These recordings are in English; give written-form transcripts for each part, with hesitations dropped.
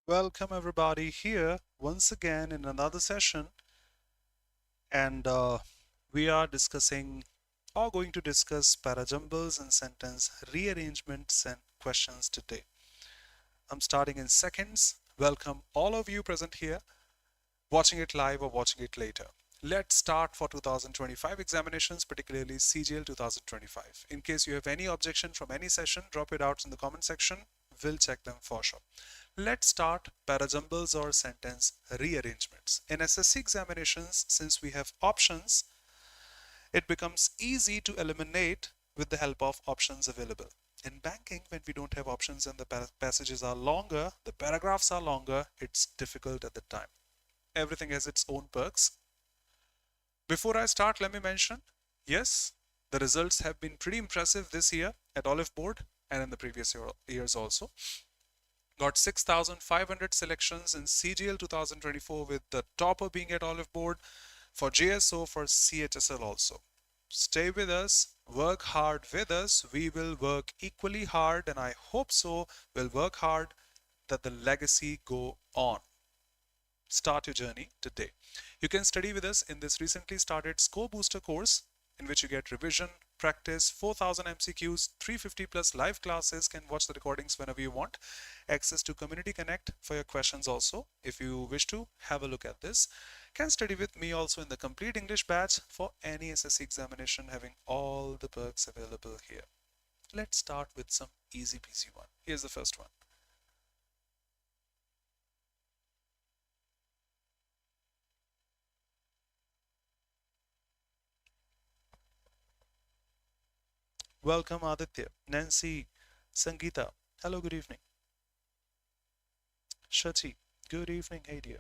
Welcome everybody here once again in another session, and we are discussing or going to discuss para jumbles and sentence rearrangements and questions today. I'm starting in seconds. Welcome all of you present here, watching it live or watching it later. Let's start for 2025 examinations, particularly CGL 2025. In case you have any objection from any session, drop it out in the comment section. We'll check them for sure. Let's start para jumbles or sentence rearrangements. In SSC examinations, since we have options, it becomes easy to eliminate with the help of options available. In banking, when we don't have options and the passages are longer, the paragraphs are longer, it's difficult at the time. Everything has its own perks. Before I start, let me mention, yes, the results have been pretty impressive this year at Oliveboard and in the previous years also. Got 6,500 selections in CGL 2024 with the topper being at Oliveboard, for JSO, for CHSL also. Stay with us, work hard with us. We will work equally hard, and I hope so. We'll work hard that the legacy go on. Start your journey today. You can study with us in this recently started Score Booster course, in which you get revision, practice, 4,000 MCQs, 350 plus live classes, can watch the recordings whenever you want, access to Community Connect for your questions also. If you wish to have a look at this, can study with me also in the complete English batch for any SSC examination, having all the perks available here. Let's start with some easy peasy one. Here's the first one. Welcome Aditya, Nancy, Sangeeta. Hello, good evening. Shati, good evening. Hey dear.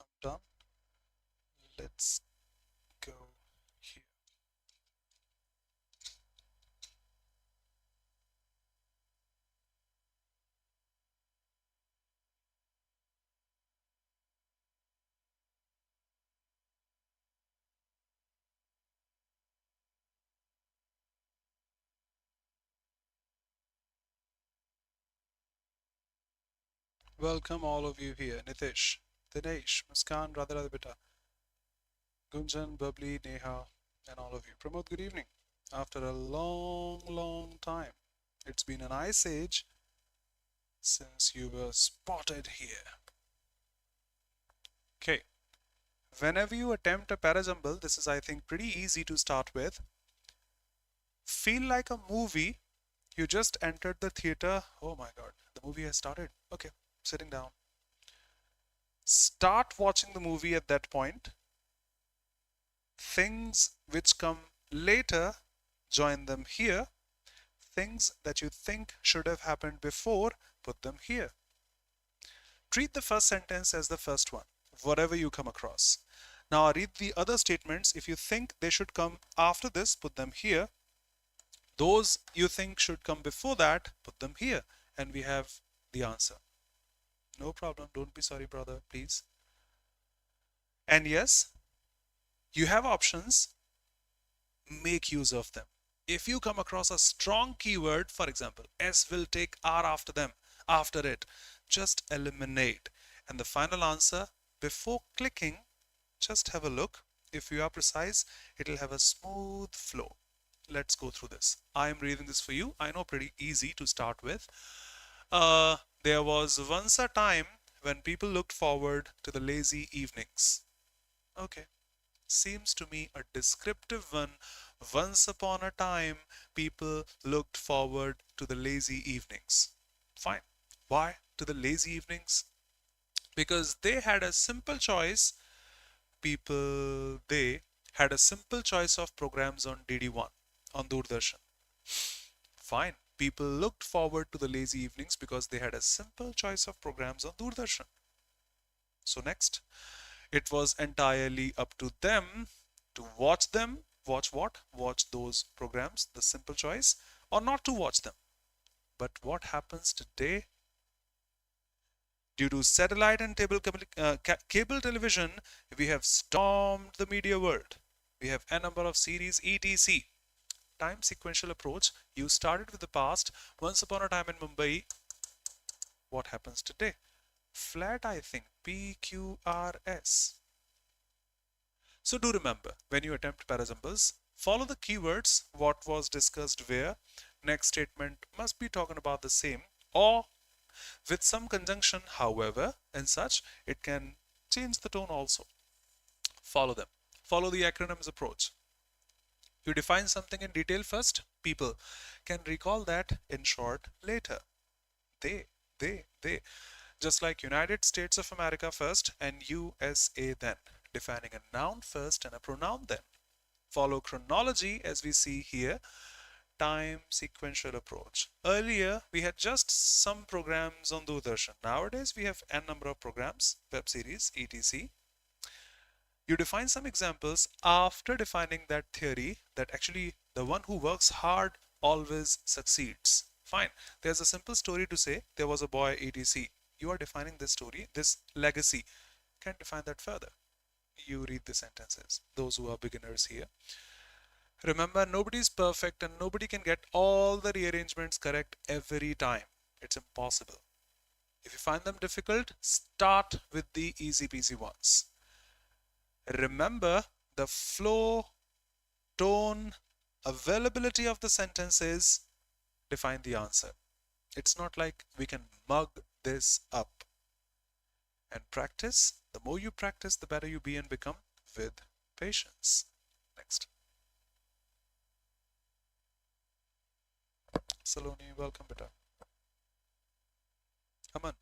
I'm done. Let's go here. Welcome all of you here. Nitish, Dinesh, Muskan, Radha Radha Beta, Gunjan, Bubbly, Neha, and all of you. Pramod, good evening. After a long time, it's been an ice age since you were spotted here. Okay, whenever you attempt a parajumble, this is, I think, pretty easy to start with. Feel like a movie. You just entered the theater. Oh my god, the movie has started. Okay, sitting down. Start watching the movie at that point. Things which come later, join them here. Things that you think should have happened before, put them here. Treat the first sentence as the first one, whatever you come across. Now I read the other statements. If you think they should come after this, put them here. Those you think should come before that, put them here. And we have the answer. No problem. Don't be sorry, brother, please. And yes, you have options. Make use of them. If you come across a strong keyword, for example, S will take R after it, just eliminate. And the final answer, before clicking, just have a look. If you are precise, it'll have a smooth flow. Let's go through this. I am reading this for you. I know, pretty easy to start with. There was once a time when people looked forward to the lazy evenings. Okay, seems to me a descriptive one. Once upon a time, people looked forward to the lazy evenings. Fine. Why to the lazy evenings? Because they had a simple choice. They had a simple choice of programs on DD1, on Doordarshan. Fine. People looked forward to the lazy evenings because they had a simple choice of programs on Doordarshan. So next, it was entirely up to them to watch them. Watch what? Watch those programs, the simple choice, or not to watch them. But what happens today? Due to satellite and cable television, we have stormed the media world. We have a number of series, etc. Time sequential approach. You started with the past. Once upon a time in Mumbai. What happens today? Flat, I think. PQRS. So do remember, when you attempt Para Jumbles, follow the keywords, what was discussed where. Next statement must be talking about the same, or with some conjunction, however, and such, it can change the tone also. Follow them. Follow the acronyms approach. You define something in detail first, people can recall that in short later. They. Just like United States of America first and USA then. Defining a noun first and a pronoun then. Follow chronology as we see here. Time sequential approach. Earlier we had just some programs on Doordarshan. Nowadays we have n number of programs, web series, etc. You define some examples after defining that theory that actually the one who works hard always succeeds. Fine. There's a simple story to say there was a boy, etc. You are defining this story, this legacy. Can't define that further. You read the sentences. Those who are beginners here. Remember, nobody's perfect and nobody can get all the rearrangements correct every time. It's impossible. If you find them difficult, start with the easy peasy ones. Remember, the flow, tone, availability of the sentences define the answer. It's not like we can mug this up. And practice, the more you practice, the better you be and become with patience. Next. Saloni, welcome, beta. Come on.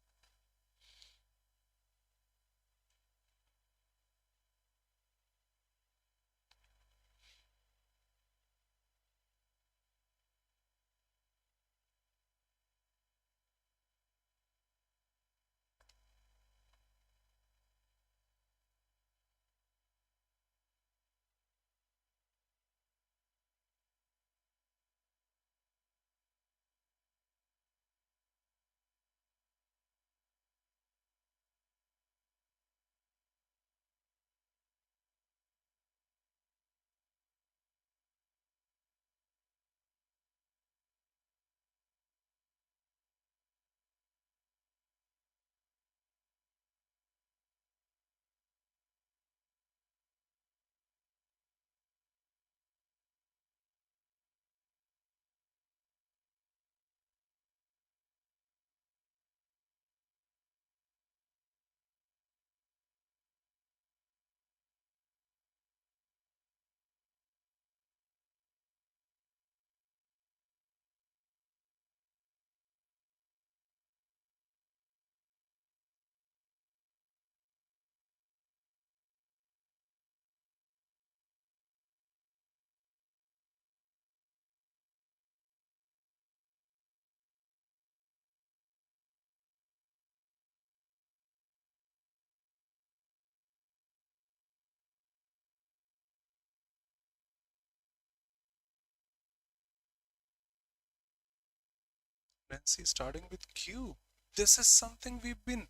Nancy, starting with Q. This is something we've been.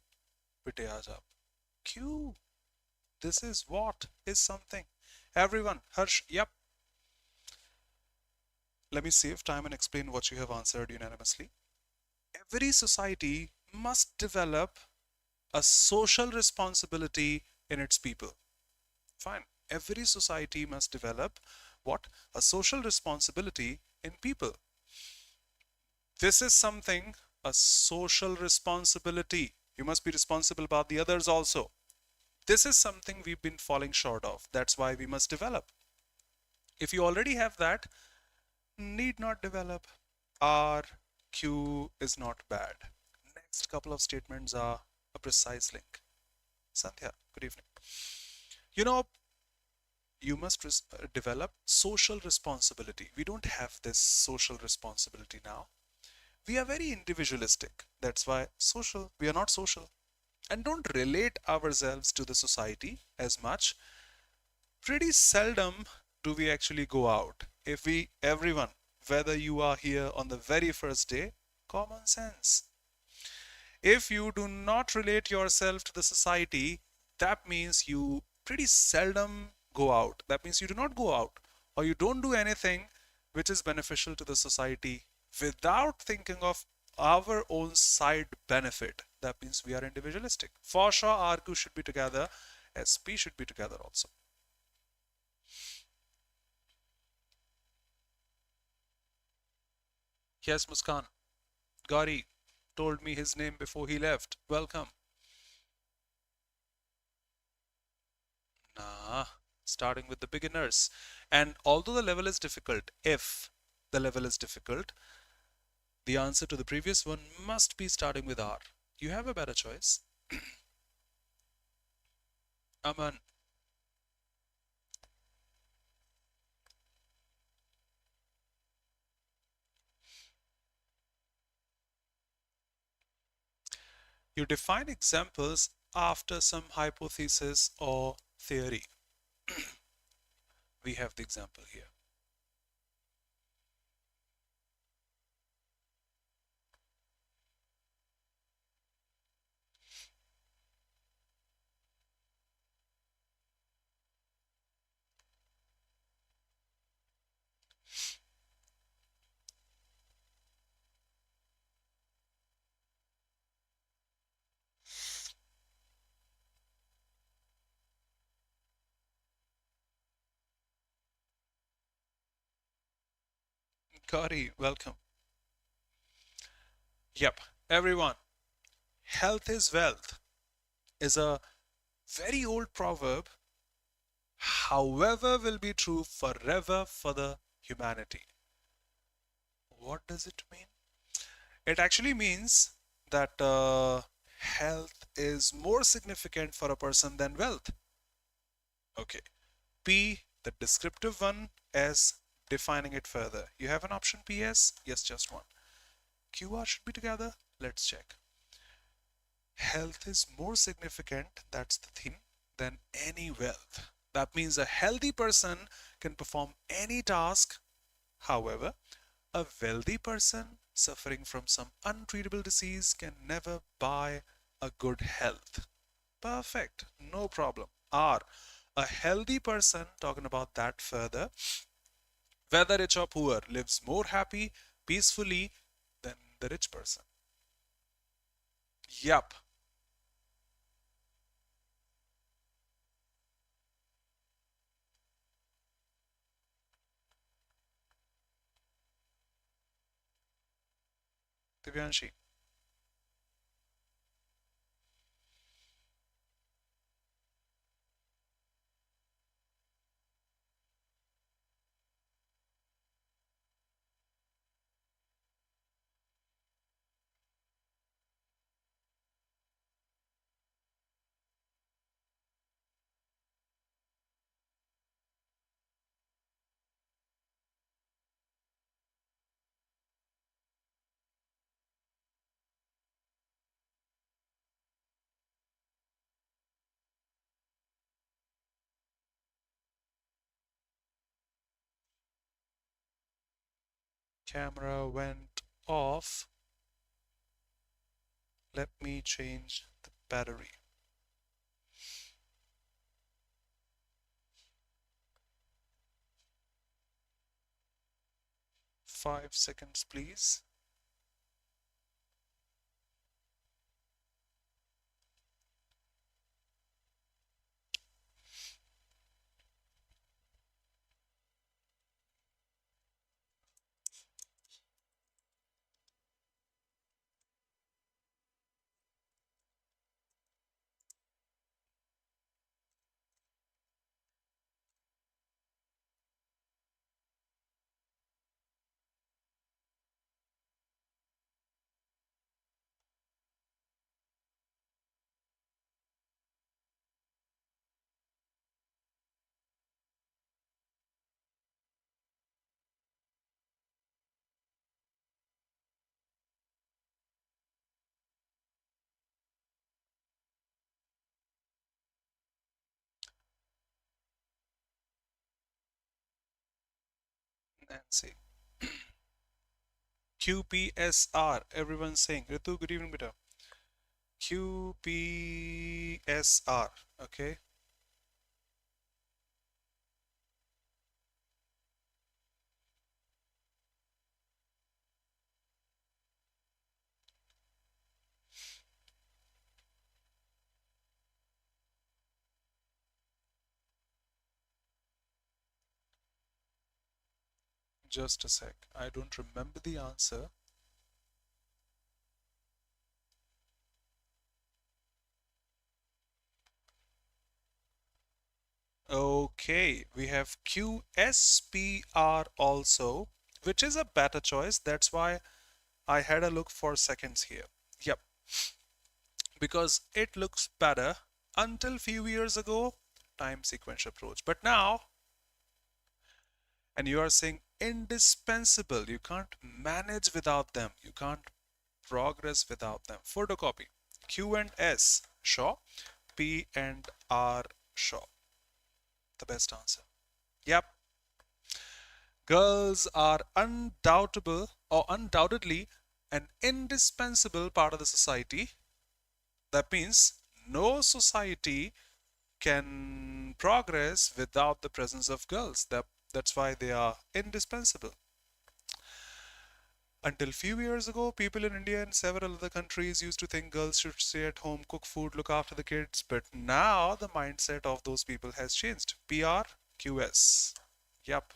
Bete aaj aap. Q. This is what is something. Everyone, Harsh, yep. Let me save time and explain what you have answered unanimously. Every society must develop a social responsibility in its people. Fine. Every society must develop what? A social responsibility in people. This is something, a social responsibility. You must be responsible about the others also. This is something we've been falling short of. That's why we must develop. If you already have that, need not develop. R, Q is not bad. Next couple of statements are a precise link. Sandhya, good evening. You know, you must develop social responsibility. We don't have this social responsibility now. We are very individualistic. That's why social, we are not social. And don't relate ourselves to the society as much. Pretty seldom do we actually go out. If we, everyone, whether you are here on the very first day, common sense. If you do not relate yourself to the society, that means you pretty seldom go out. That means you do not go out or you don't do anything which is beneficial to the society without thinking of our own side benefit. That means we are individualistic. For sure, RQ should be together, SP should be together also. Yes, Muskan. Gauri told me his name before he left. Welcome. Nah, starting with the beginners. And although the level is difficult, if the level is difficult, the answer to the previous one must be starting with R. You have a better choice. Aman, you define examples after some hypothesis or theory. We have the example here. Gauri, welcome. Yep, everyone. Health is wealth is a very old proverb, however, will be true forever for the humanity. What does it mean? It actually means that health is more significant for a person than wealth. Okay. P, the descriptive one, S, defining it further. You have an option PS? Yes, just one. QR should be together. Let's check. Health is more significant, that's the theme, than any wealth. That means a healthy person can perform any task. However, a wealthy person suffering from some untreatable disease can never buy a good health. Perfect, no problem. R, a healthy person, talking about that further, whether rich or poor, lives more happy, peacefully than the rich person. Yup. Divyanshi. Camera went off. Let me change the battery. 5 seconds, please. Nancy. QPSR. Everyone's saying. Ritu, good evening, beta. QPSR. Okay. Just a sec. I don't remember the answer. Okay, we have QSPR also, which is a better choice. That's why I had a look for seconds here. Yep, because it looks better until few years ago, time sequence approach. But now, and you are saying indispensable, you can't manage without them, you can't progress without them. Photocopy. Q and S, sure. P and R, sure. The best answer. Yep. Girls are undoubtable or undoubtedly an indispensable part of the society. That means no society can progress without the presence of girls. That's why they are indispensable. Until few years ago, people in India and several other countries used to think girls should stay at home, cook food, look after the kids. But now the mindset of those people has changed. PRQS. Yep.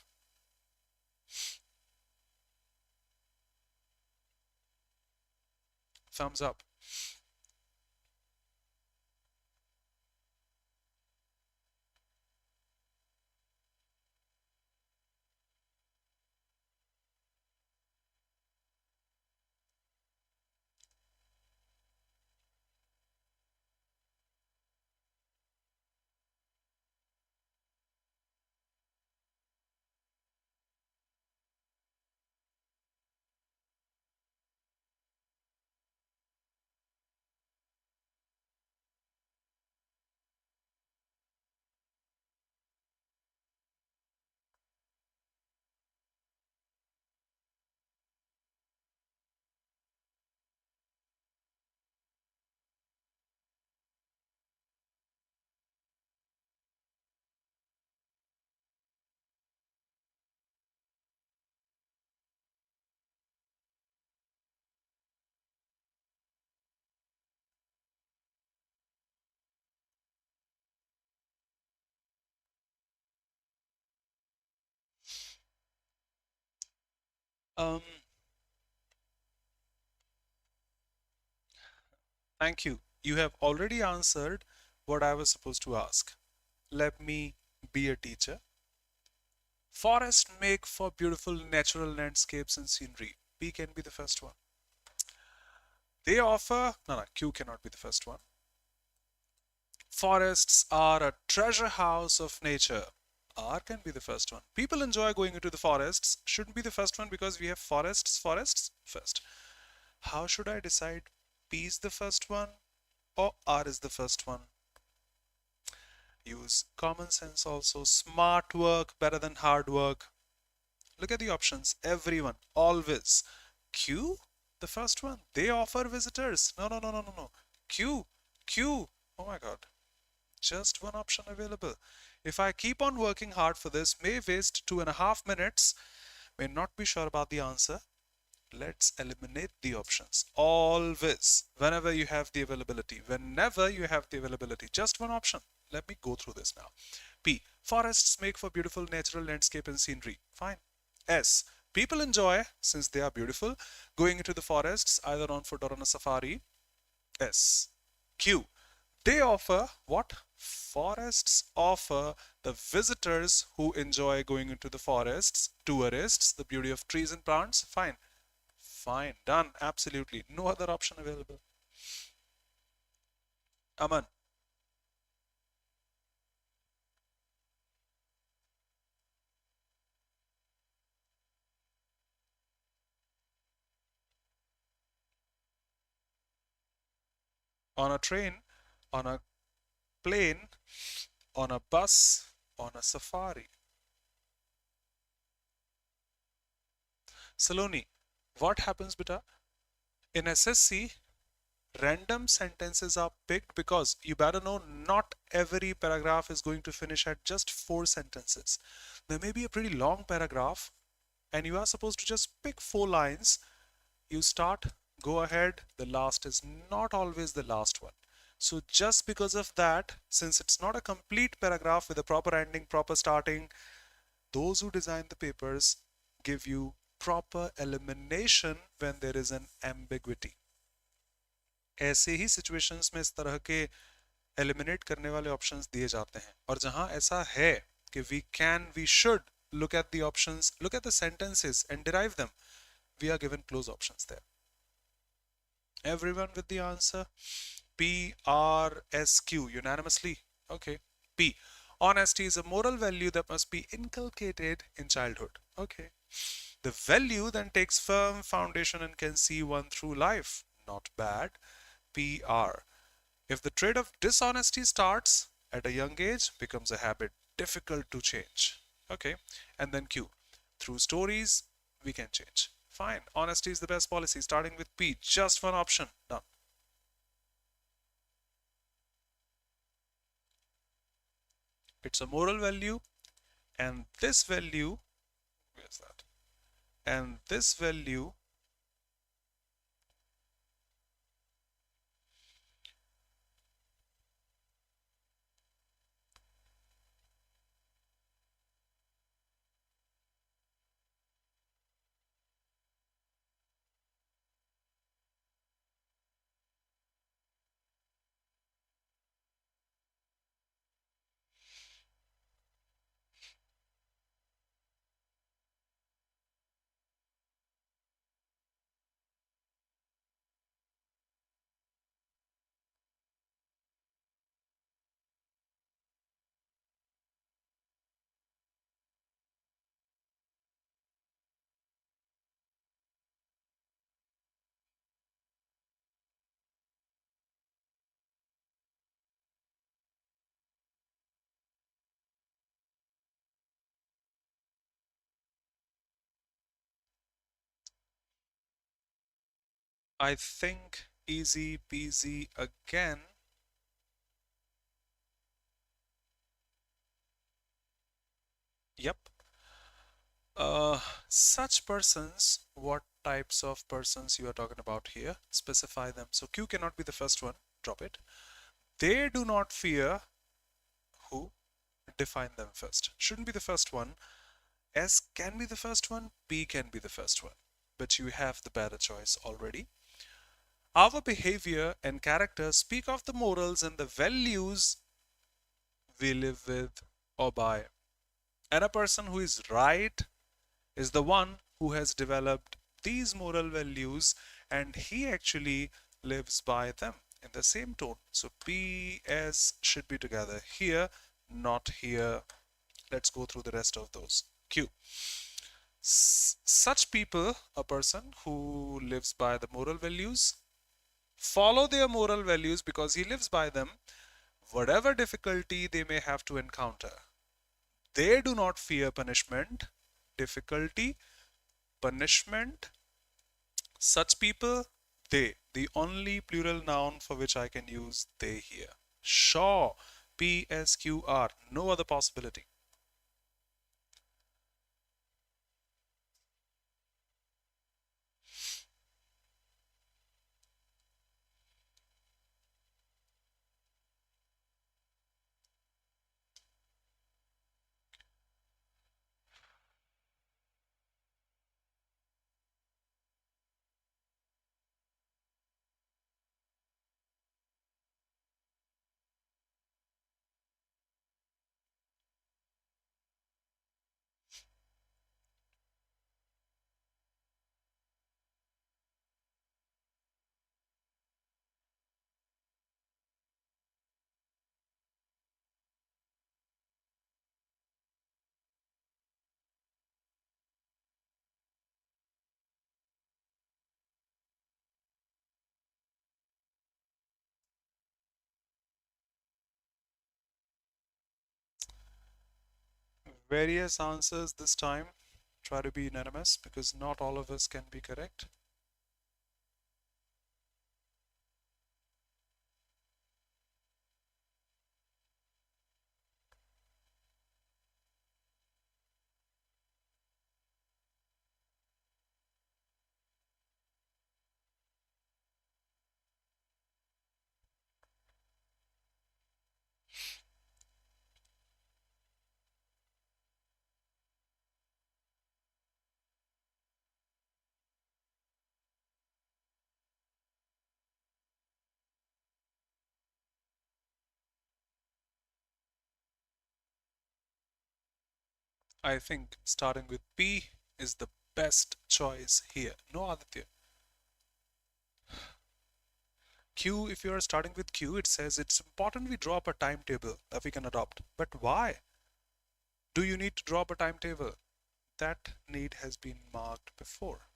Thumbs up. Um, Thank you. You have already answered what I was supposed to ask. Let me be a teacher. Forests make for beautiful natural landscapes and scenery. P can be the first one. They offer, no, Q cannot be the first one. Forests are a treasure house of nature. R can be the first one. People enjoy going into the forests. Shouldn't be the first one because we have forests first. How should I decide P is the first one or R is the first one? Use common sense also. Smart work better than hard work. Look at the options. Everyone, always. Q, the first one. They offer visitors. No, no, no, no, no, no. Q, Q. Oh my God. Just one option available. If I keep on working hard for this, may waste 2.5 minutes, may not be sure about the answer, let's eliminate the options. Always, whenever you have the availability, just one option. Let me go through this now. P, forests make for beautiful natural landscape and scenery. Fine. S, people enjoy, since they are beautiful, going into the forests either on foot or on a safari. S. Q, they offer what? Forests offer the visitors who enjoy going into the forests, tourists, the beauty of trees and plants. Fine. Fine. Done. Absolutely. No other option available. Aman. On a train, on a plane, on a bus, on a safari. Saloni, what happens, beta? In SSC, random sentences are picked because you better know not every paragraph is going to finish at just 4 sentences. There may be a pretty long paragraph and you are supposed to just pick 4 lines. You start, go ahead, the last is not always the last one. So just because of that, since it's not a complete paragraph with a proper ending, proper starting, those who design the papers give you proper elimination when there is an ambiguity. ऐसे ही situations में इस तरह के eliminate करने वाले options दिए जाते हैं और जहां ऐसा है कि we should look at the options, look at the sentences and derive them, we are given close options there. Everyone with the answer? P, R, S, Q, unanimously? Okay. P, honesty is a moral value that must be inculcated in childhood. Okay. The value then takes firm foundation and can see one through life. Not bad. P, R. If the trait of dishonesty starts at a young age, becomes a habit difficult to change. Okay. And then Q. Through stories, we can change. Fine. Honesty is the best policy. Starting with P. Just one option. Done. It's a moral value. And this value, where's that? And this value I think easy peasy again. Yep. Such persons, what types of persons you are talking about here? Specify them. So Q cannot be the first one. Drop it. They do not fear who? Define them first. Shouldn't be the first one. S can be the first one. P can be the first one. But you have the better choice already. Our behavior and character speak of the morals and the values we live with or by. And a person who is right is the one who has developed these moral values and he actually lives by them in the same tone. So P, S should be together here, not here. Let's go through the rest of those. Q. Such people, a person who lives by the moral values, follow their moral values because he lives by them, whatever difficulty they may have to encounter. They do not fear punishment, difficulty, punishment. Such people, they, the only plural noun for which I can use they here. Sure, P, S, Q, R, no other possibility. Various answers this time. Try to be unanimous because not all of us can be correct. I think starting with P is the best choice here. No, Aditya. Q, if you are starting with Q, it says it's important we drop a timetable that we can adopt. But why do you need to drop a timetable? That need has been marked before.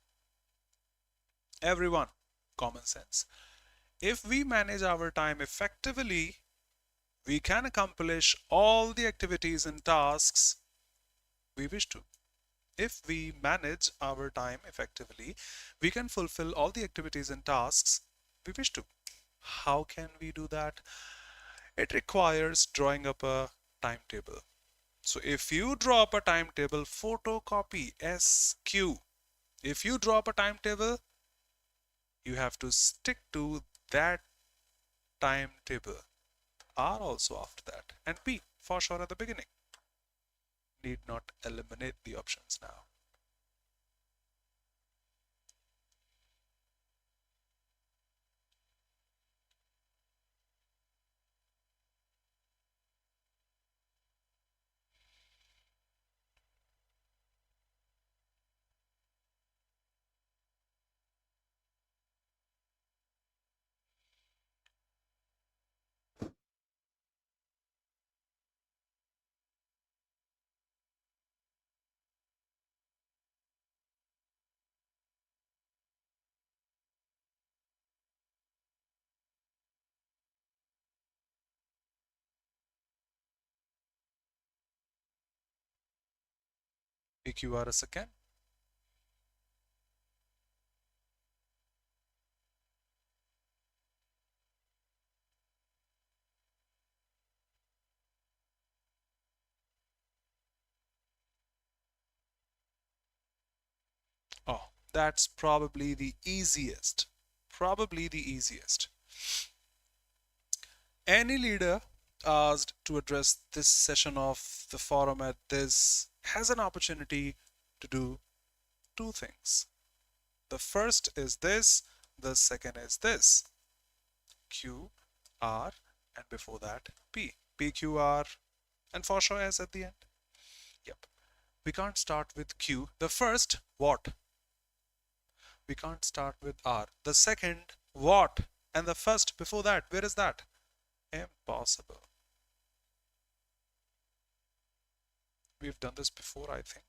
Everyone, common sense. If we manage our time effectively, we can accomplish all the activities and tasks we wish to. If we manage our time effectively, we can fulfill all the activities and tasks we wish to. How can we do that? It requires drawing up a timetable. So if you draw up a timetable, photocopy SQ. If you draw up a timetable, you have to stick to that timetable. R also after that, and P for sure at the beginning. Need not eliminate the options now. PQRS again. Oh, that's probably the easiest. Probably the easiest. Any leader asked to address this session of the forum at this has an opportunity to do two things. The first is this, the second is this. Q, R, and before that P. PQR, and for sure S at the end. Yep. We can't start with Q. The first, what? We can't start with R. The second, what? And the first before that, where is that? Impossible. We've done this before, I think.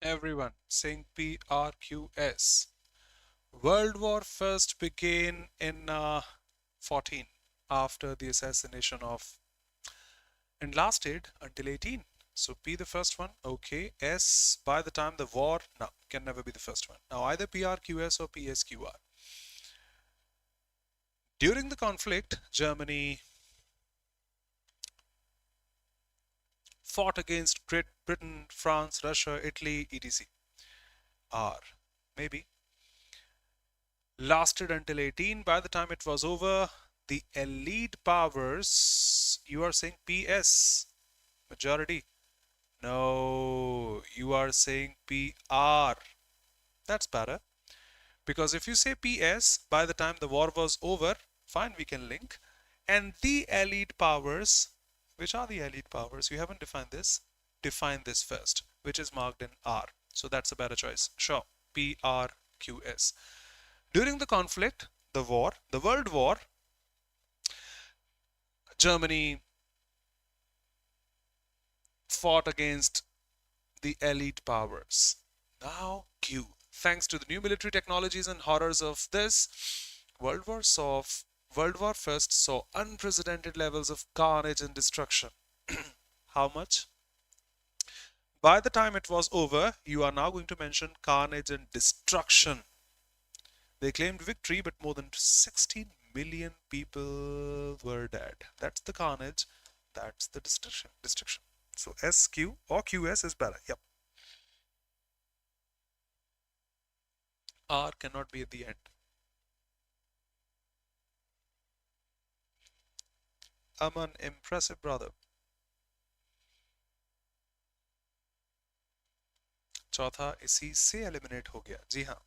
Everyone saying PRQS. World War First began in 14 after the assassination of and lasted until 18. So P the first one, okay. S by the time the war, no, can never be the first one. Now either PRQS or PSQR. During the conflict, Germany fought against Great Britain, France, Russia, Italy, etc. R. Maybe. Lasted until 18. By the time it was over, the elite powers, you are saying PS, majority. No, you are saying PR. That's better. Because if you say PS, by the time the war was over, fine, we can link. And the elite powers, which are the elite powers? You haven't defined this. Define this first, which is marked in R. So that's a better choice. Sure. PRQS. During the conflict, the war, the World War, Germany fought against the elite powers. Now Q. Thanks to the new military technologies and horrors of this, World War saw World War First saw unprecedented levels of carnage and destruction. How much? By the time it was over, you are now going to mention carnage and destruction. They claimed victory, but more than 16 million people were dead. That's the carnage. That's the destruction. So SQ or QS is better. Yep. R cannot be at the end. Aman, impressive brother. चौथा इसी से eliminate हो गया. जी हाँ.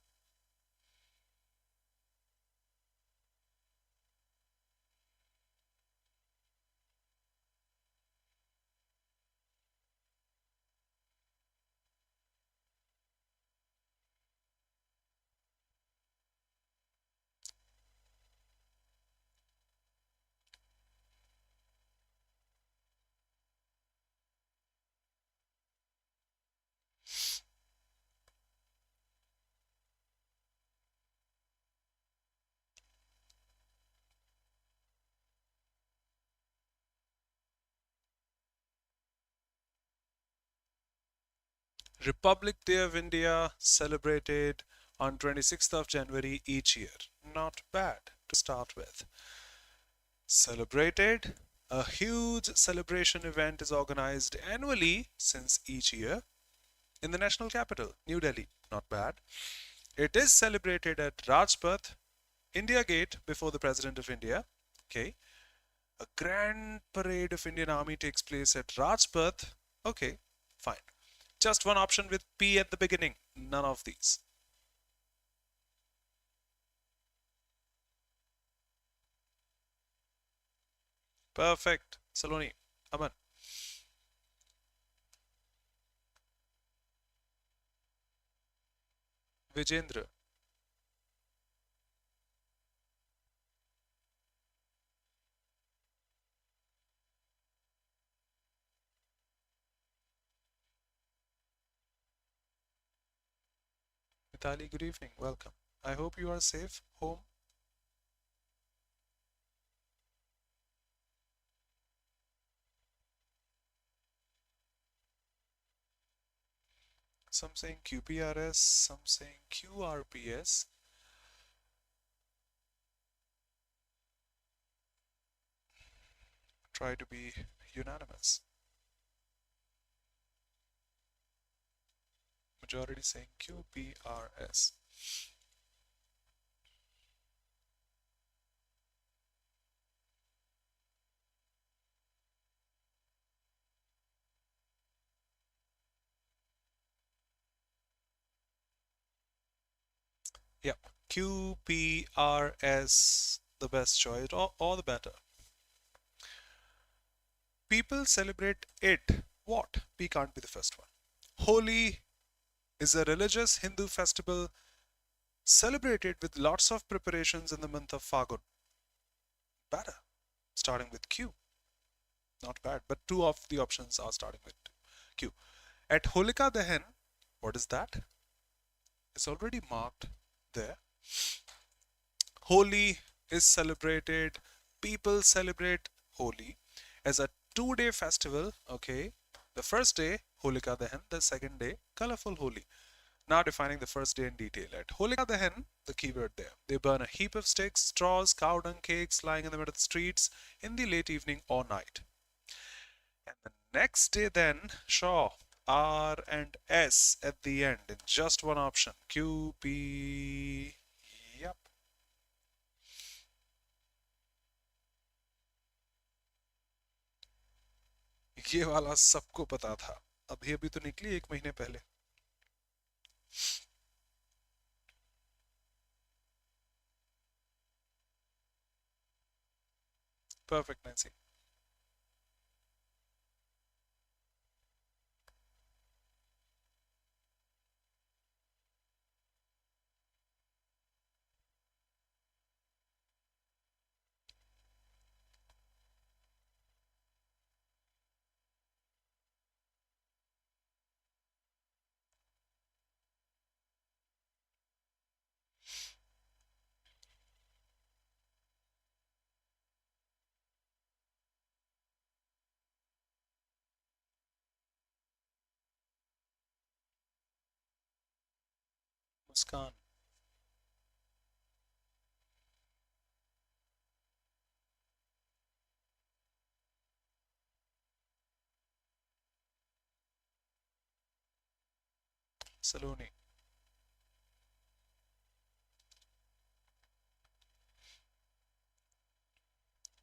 Republic Day of India celebrated on 26th of January each year. Not bad to start with. Celebrated. A huge celebration event is organized annually since each year in the national capital, New Delhi. Not bad. It is celebrated at Rajpath, India Gate, before the President of India. Okay. A grand parade of Indian Army takes place at Rajpath. Okay, fine. Just one option with P at the beginning. None of these. Perfect. Saloni. Aman. Vijendra. Mitali, good evening. Welcome. I hope you are safe home. Some saying QPRS, some saying QRPS. Try to be unanimous. Majority saying QPRS. Yep, QPRS, the best choice, or the better. People celebrate it. What? P can't be the first one. Holi is a religious Hindu festival celebrated with lots of preparations in the month of Fagun. Better. Starting with Q. Not bad, but two of the options are starting with Q. At Holika Dahan, what is that? It's already marked there. Holi is celebrated. People celebrate Holi as a 2-day festival. Okay. The first day, Holika Dahan. The second day, colorful Holi. Now defining the first day in detail. At Holika Dahan, the keyword there. They burn a heap of sticks, straws, cow dung cakes lying in the middle of the streets in the late evening or night. And the next day then, Shaw, R and S at the end in just one option. Q, P, yep. ये वाला सबको पता था. अभी अभी तो निकली 1 महीने पहले. Perfect, Nancy. Muskan. Saloni.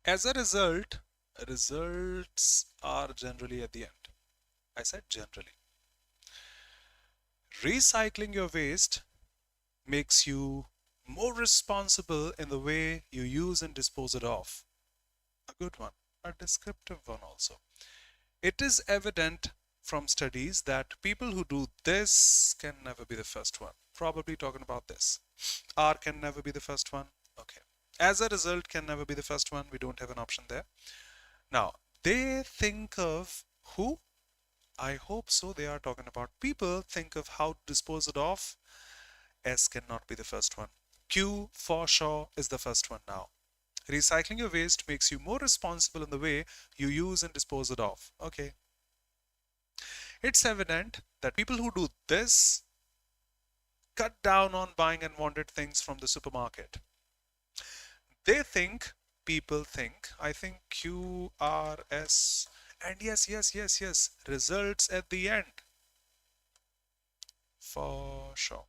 As a result, results are generally at the end. I said generally. Recycling your waste makes you more responsible in the way you use and dispose it of. A good one, a descriptive one also. It is evident from studies that people who do this can never be the first one. Probably talking about this. R can never be the first one. Okay. As a result, can never be the first one. We don't have an option there. Now, they think of who? I hope so. They are talking about people think of how to dispose it off. S cannot be the first one. Q for sure is the first one now. Recycling your waste makes you more responsible in the way you use and dispose it off. Okay. It's evident that people who do this cut down on buying unwanted things from the supermarket. They think, people think, I think Q, R, S, and yes, results at the end. For sure.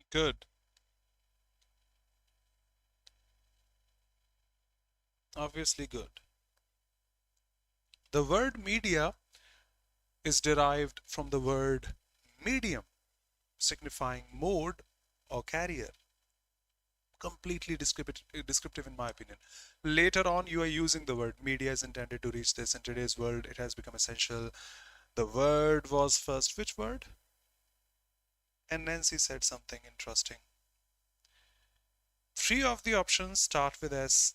Good. Obviously good. The word media is derived from the word medium, signifying mode or carrier. Completely descriptive in my opinion. Later on, you are using the word media is intended to reach this. In today's world, it has become essential. The word was first. Which word? And Nancy said something interesting. Three of the options start with S,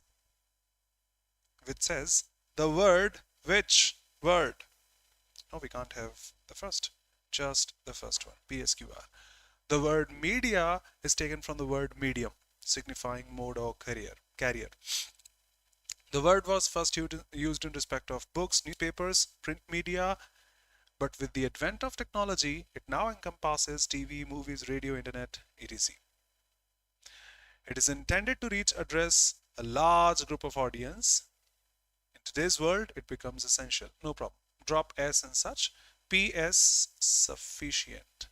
which says the word. Which word? No, we can't have the first. Just the first one. PSQR. The word media is taken from the word medium, signifying mode or carrier. The word was first used in respect of books, newspapers, print media, but with the advent of technology, it now encompasses TV, movies, radio, internet, etc. It is intended to reach address a large group of audience. In today's world, it becomes essential. No problem. Drop S and such. PS sufficient.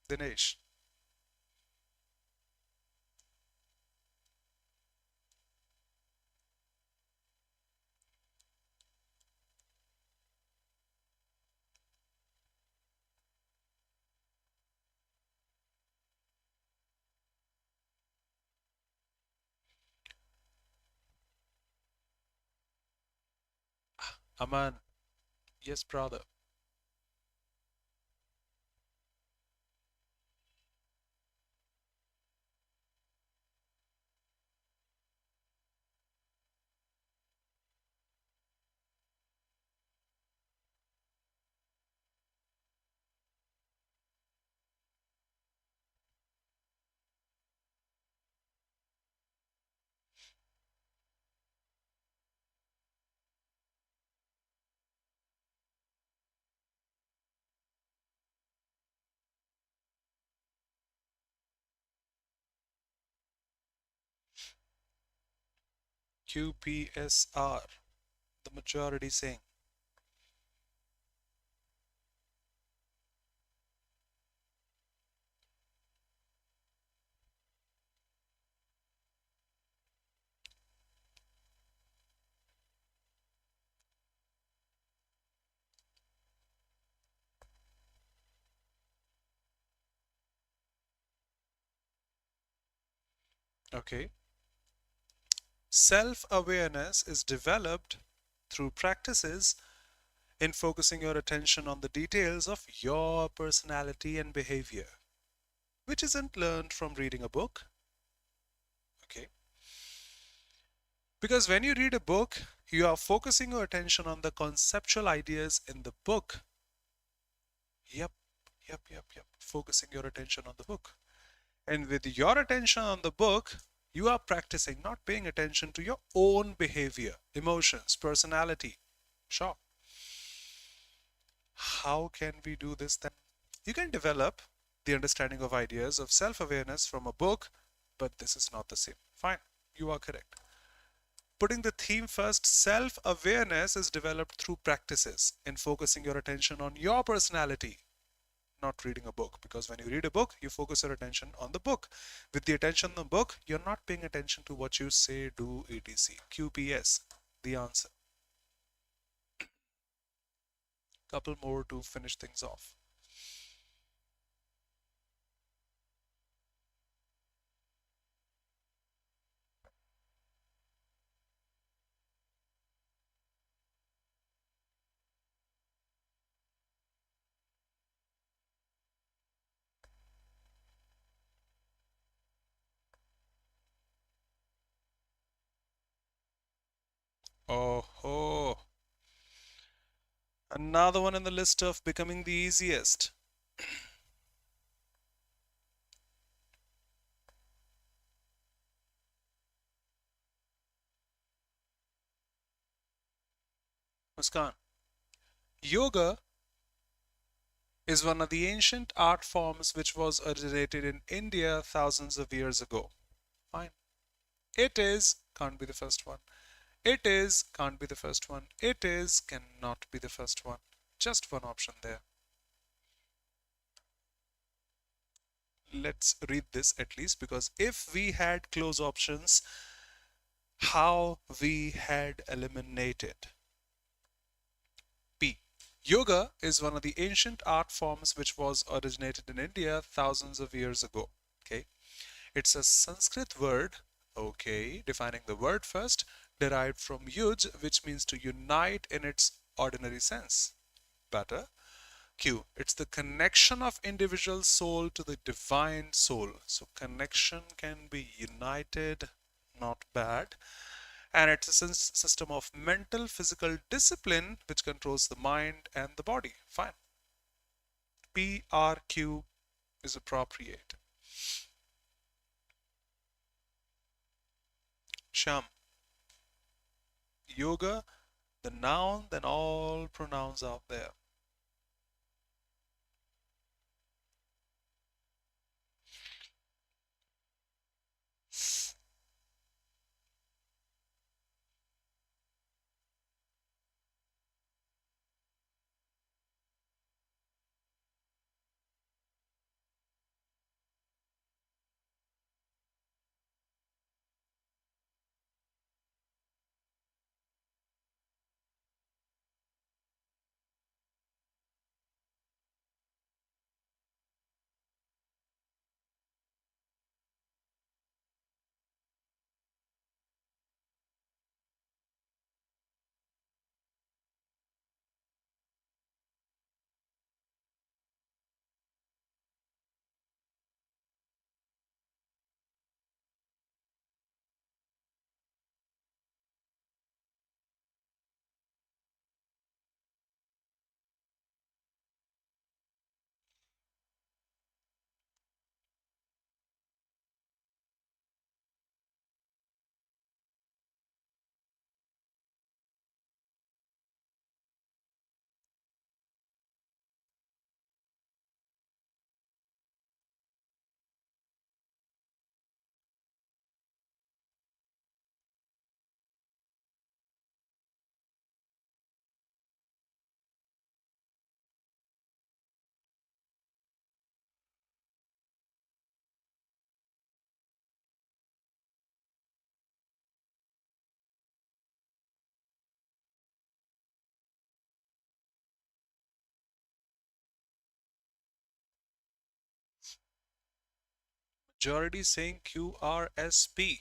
Dinesh. Aman. Yes, brother. QPSR. The majority saying. Okay. Self awareness is developed through practices in focusing your attention on the details of your personality and behavior, which isn't learned from reading a book. Okay. Because when you read a book, you are focusing your attention on the conceptual ideas in the book. Yep, yep. Focusing your attention on the book. And with your attention on the book, you are practicing not paying attention to your own behavior, emotions, personality. Sure. How can we do this then? You can develop the understanding of ideas of self awareness from a book, but this is not the same. Fine, you are correct. Putting the theme first, self awareness is developed through practices in focusing your attention on your personality, not reading a book. Because when you read a book, you focus your attention on the book. With the attention on the book, you're not paying attention to what you say, do, etc. QPS, the answer. Couple more to finish things off. Oh, another one in the list of becoming the easiest. Muskan. Yoga is one of the ancient art forms which was originated in India thousands of years ago. Fine. It is, can't be the first one. It is, can't be the first one. It is, cannot be the first one. Just one option there. Let's read this at least, because if we had close options, how we had eliminated. P. Yoga is one of the ancient art forms which was originated in India thousands of years ago. Okay. It's a Sanskrit word, okay, defining the word first, derived from yuj, which means to unite in its ordinary sense. Better. Q. It's the connection of individual soul to the divine soul. So connection can be united, not bad. And it's a system of mental, physical discipline which controls the mind and the body. Fine. PRQ is appropriate. Sham. Yoga, the noun, then all pronouns out there. Majority saying QRSP.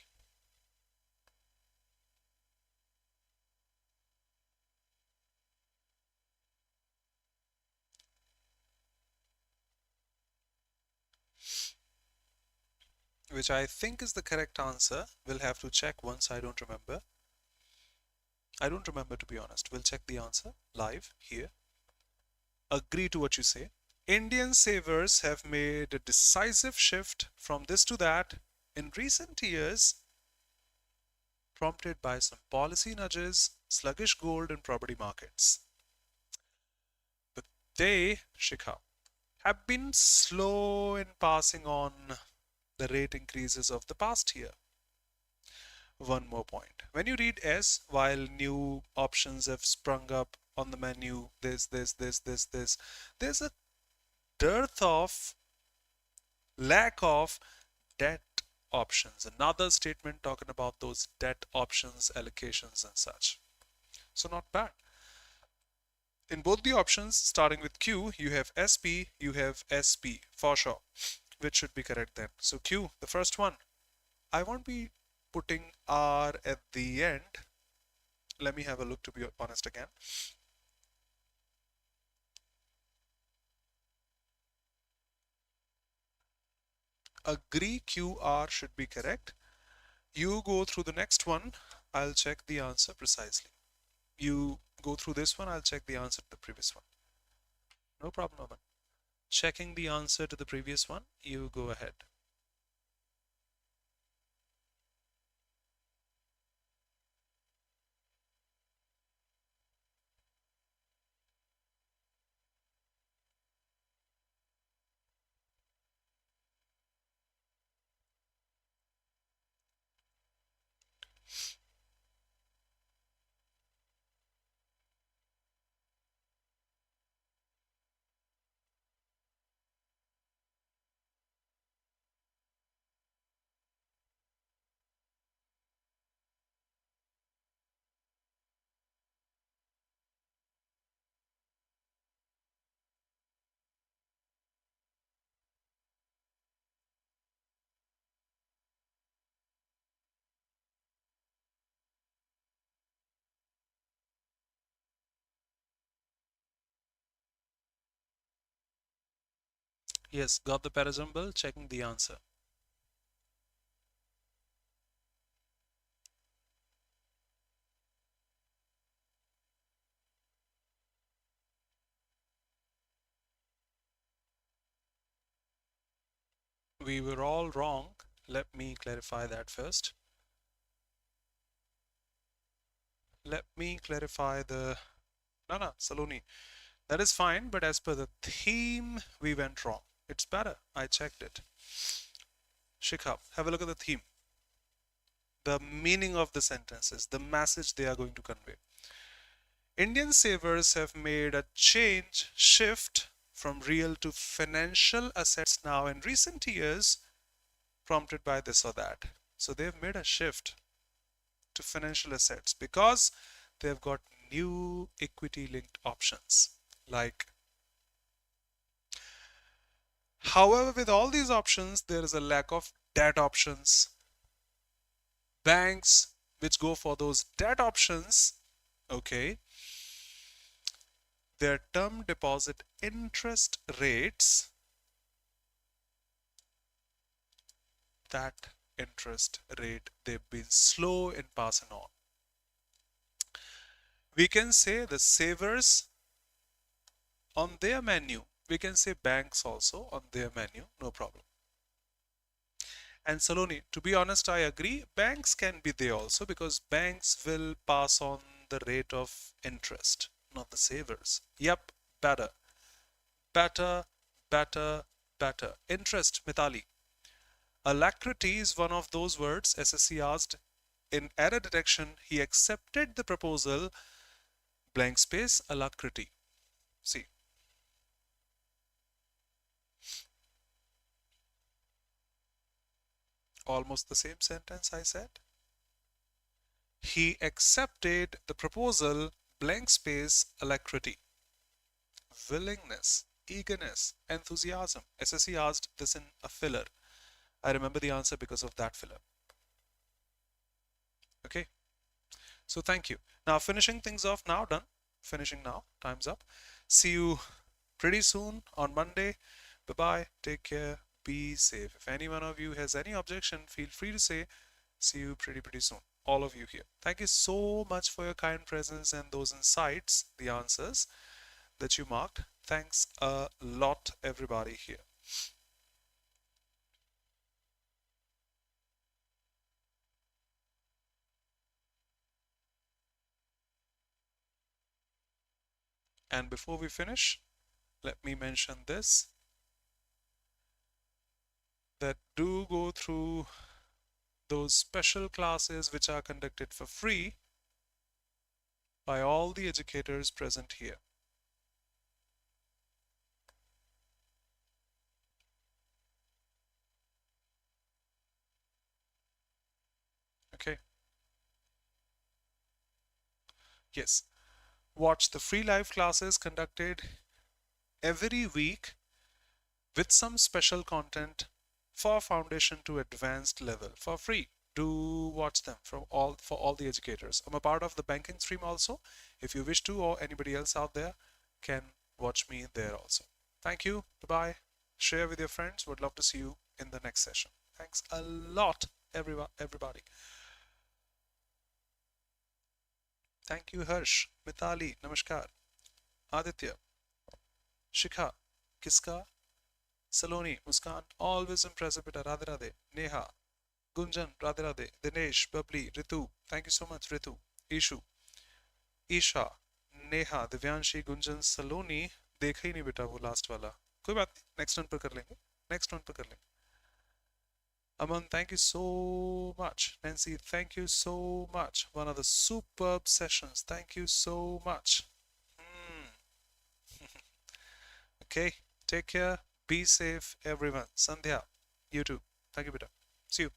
Which I think is the correct answer. We'll have to check once. I don't remember. I don't remember, to be honest. We'll check the answer live here. Agree to what you say. Indian savers have made a decisive shift from this to that in recent years, prompted by some policy nudges, sluggish gold and property markets. But they, Shikha, have been slow in passing on the rate increases of the past year. One more point. When you read S, while new options have sprung up on the menu, there's a dearth of, lack of debt options. Another statement talking about those debt options, allocations, and such. So, not bad. In both the options, starting with Q, you have SP, you have SP for sure, which should be correct then. So, Q, the first one. I won't be putting R at the end. Let me have a look, to be honest again. Agree QR should be correct. You go through the next one. I'll check the answer precisely. You go through this one. I'll check the answer to the previous one. No problem, Aman. Checking the answer to the previous one. You go ahead. Yes, got the Para Jumble. Checking the answer. We were all wrong. Let me clarify that first. Let me clarify the... No, Saloni. That is fine, but as per the theme, we went wrong. It's better. I checked it. Shikha, have a look at the theme. The meaning of the sentences, the message they are going to convey. Indian savers have made a shift from real to financial assets now in recent years, prompted by this or that. So they've made a shift to financial assets because they've got new equity linked options. Like, however, with all these options, there is a lack of debt options. Banks which go for those debt options, okay, their term deposit interest rates, that interest rate, they've been slow in passing on. We can say the savers on their menu. We can say banks also on their menu, no problem. And Saloni, to be honest, I agree. Banks can be there also because banks will pass on the rate of interest, not the savers. Yep, better. Better, better, better. Interest, Mitali. Alacrity is one of those words SSC asked. In error detection, he accepted the proposal, blank space, alacrity. See. Almost the same sentence I said. He accepted the proposal, blank space, alacrity. Willingness, eagerness, enthusiasm. SSC asked this in a filler. I remember the answer because of that filler. Okay, so thank you. Now finishing things off now, done. Finishing now, time's up. See you pretty soon on Monday. Bye bye, take care, be safe. If any one of you has any objection, feel free to say. See you pretty soon. All of you here. Thank you so much for your kind presence and those insights, the answers that you marked. Thanks a lot, everybody here. And before we finish, let me mention this, that do go through those special classes which are conducted for free by all the educators present here. Okay. Yes. Watch the free live classes conducted every week with some special content for foundation to advanced level for free. Do watch them for all the educators. I'm a part of the banking stream also. If you wish to, or anybody else out there can watch me there also. Thank you. Bye-bye. Share with your friends. Would love to see you in the next session. Thanks a lot, everybody. Thank you, Harsh, Mitali, Namaskar, Aditya, Shikha, Kiska, Saloni, Muskan, always impressive, beta. Radhe Radhe, Neha, Gunjan, Radhe Radhe, Dinesh, Babli, Ritu. Thank you so much, Ritu. Ishu, Isha, Neha, Divyanshi, Gunjan, सलोनी देखा ही नहीं बेटा वो last वाला, कोई बात नहीं, next one पर कर लेंगे, नेक्स्ट वन पर कर लेंगे. Aman, thank you so much. Nancy, thank you so much. One of the superb sessions. Thank you so much. Hmm. Okay, take care. Be safe, everyone. Sandhya, you too. Thank you, beta. See you.